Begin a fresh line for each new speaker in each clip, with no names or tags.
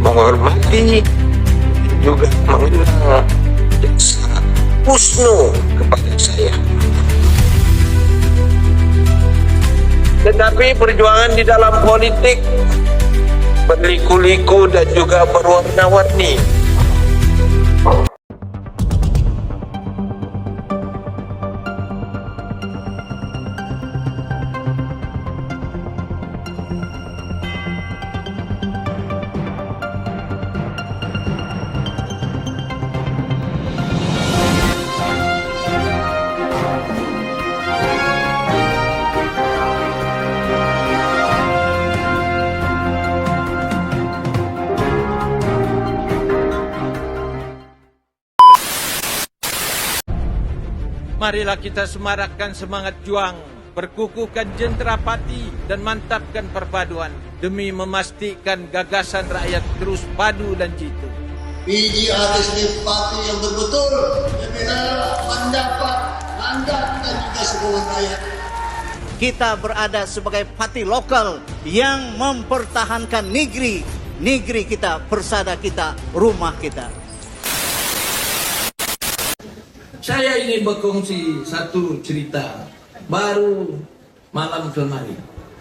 menghormati juga mengenal jasa Pusno kepada saya. Tetapi perjuangan di dalam politik berliku-liku dan juga berwarna-warni.
Marilah kita semarakkan semangat juang, perkukuhkan jentera pati dan mantapkan perpaduan demi memastikan gagasan rakyat terus padu dan jitu.
Biji atas parti yang betul demi mendapat mandat dan juga sokongan rakyat.
Kita berada sebagai parti lokal yang mempertahankan negeri kita, persada kita, rumah kita.
Saya ingin berkongsi satu cerita baru malam kemarin.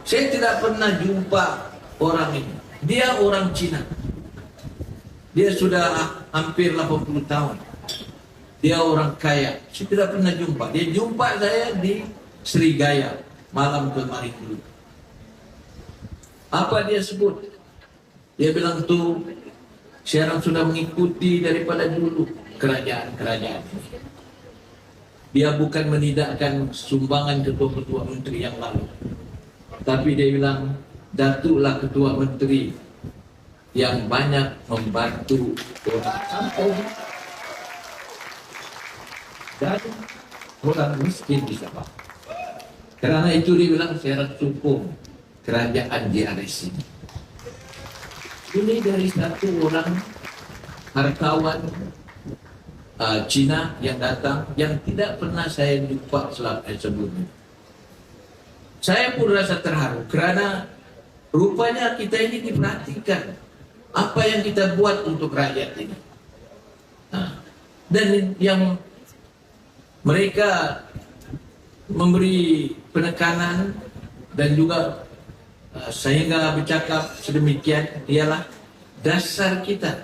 Saya tidak pernah jumpa orang ini. Dia orang Cina. Dia sudah hampir 80 tahun. Dia orang kaya. Saya tidak pernah jumpa. Dia jumpa saya di Srigaya malam kemarin dulu. Apa dia sebut? Dia bilang tuh, sekarang sudah mengikuti daripada dulu kerajaan-kerajaan ini. Dia bukan menidakkan sumbangan ketua-ketua menteri yang lalu. Tapi dia bilang, Datuklah ketua menteri yang banyak membantu orang kampung dan orang miskin di Sabah. Karena itu dia bilang, saya sokong kerajaan JRS ini. Ini dari satu orang hartawan Cina yang datang, yang tidak pernah saya jumpa sebelumnya. Saya pun rasa terharu kerana rupanya kita ini diperhatikan apa yang kita buat untuk rakyat ini. Dan yang mereka memberi penekanan dan juga sehingga bercakap sedemikian ialah dasar kita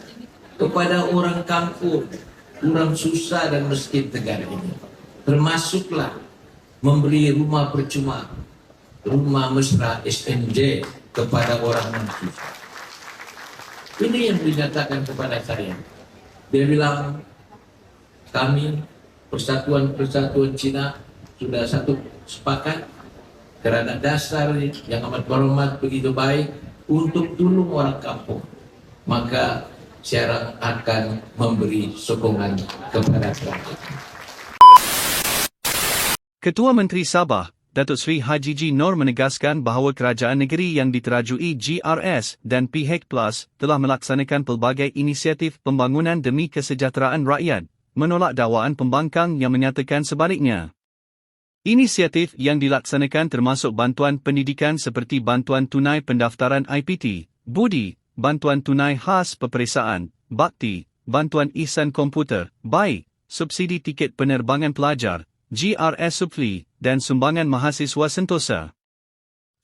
kepada orang kampung, orang susah dan miskin negara ini. Termasuklah memberi rumah percuma, rumah mesra SNJ kepada orang yang susah. Ini yang dinyatakan kepada saya. Dia bilang, kami persatuan Cina sudah satu sepakat kerana dasar yang amat berhormat begitu baik untuk tolong orang kampung. Maka saya akan memberi sokongan kepada kerajaan.
Ketua Menteri Sabah, Datuk Seri Haji G. Noor menegaskan bahawa kerajaan negeri yang diterajui GRS dan PHEC Plus telah melaksanakan pelbagai inisiatif pembangunan demi kesejahteraan rakyat, menolak dakwaan pembangkang yang menyatakan sebaliknya. Inisiatif yang dilaksanakan termasuk bantuan pendidikan seperti bantuan tunai pendaftaran IPT, budi, bantuan tunai khas peperiksaan, bakti, bantuan ihsan komputer, BAI, subsidi tiket penerbangan pelajar, GRS Supli, dan sumbangan mahasiswa sentosa.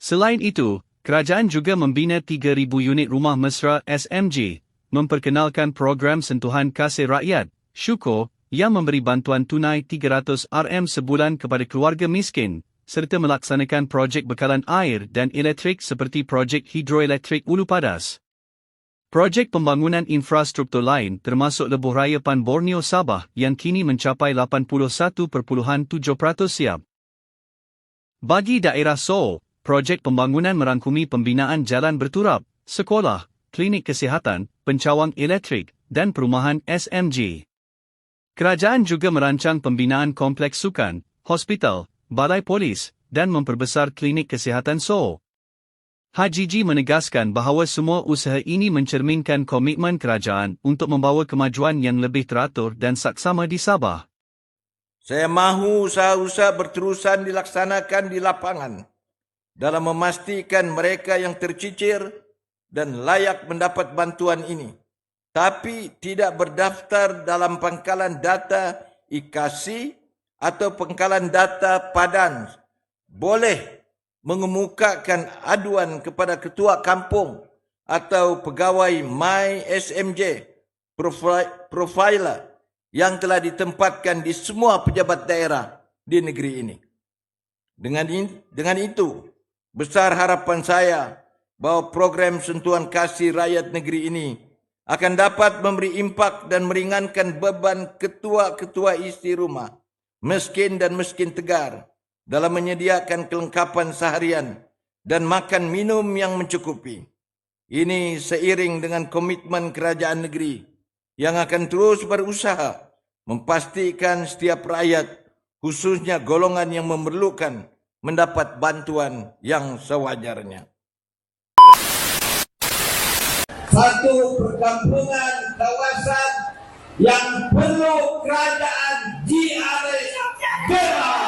Selain itu, kerajaan juga membina 3,000 unit rumah mesra SMJ, memperkenalkan program sentuhan kasih rakyat, Syukur, yang memberi bantuan tunai 300 RM sebulan kepada keluarga miskin, serta melaksanakan projek bekalan air dan elektrik seperti projek hidroelektrik Ulu Padas. Projek pembangunan infrastruktur lain termasuk lebuh raya Pan Borneo Sabah yang kini mencapai 81.7% siap. Bagi daerah Seoul, projek pembangunan merangkumi pembinaan jalan berturap, sekolah, klinik kesihatan, pencawang elektrik, dan perumahan SMJ. Kerajaan juga merancang pembinaan kompleks sukan, hospital, balai polis, dan memperbesar klinik kesihatan Seoul. Haji G menegaskan bahawa semua usaha ini mencerminkan komitmen kerajaan untuk membawa kemajuan yang lebih teratur dan saksama di Sabah.
Saya mahu usaha-usaha berterusan dilaksanakan di lapangan dalam memastikan mereka yang tercicir dan layak mendapat bantuan ini, tapi tidak berdaftar dalam pangkalan data IKASI atau pangkalan data Padan, boleh mengemukakan aduan kepada ketua kampung atau pegawai MySMJ profiler yang telah ditempatkan di semua pejabat daerah di negeri ini. Dengan itu, besar harapan saya bahawa program sentuhan kasih rakyat negeri ini akan dapat memberi impak dan meringankan beban ketua-ketua isi rumah, miskin dan miskin tegar, dalam menyediakan kelengkapan seharian dan makan minum yang mencukupi. Ini seiring dengan komitmen kerajaan negeri yang akan terus berusaha memastikan setiap rakyat, khususnya golongan yang memerlukan, mendapat bantuan yang sewajarnya.
Satu perkampungan kawasan yang perlu kerajaan GRS gerak.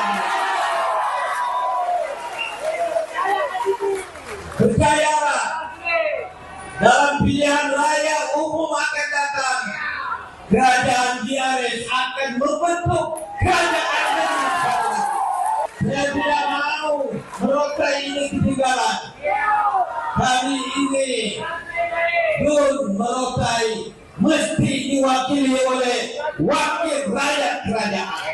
Percayalah, dalam pilihan raya umum akan datang, kerajaan GRS akan membentuk kerajaan negeri. Saya tidak mau merokai ini ketinggalan. Kali ini Dun Merokai mesti diwakili oleh wakil rakyat kerajaan.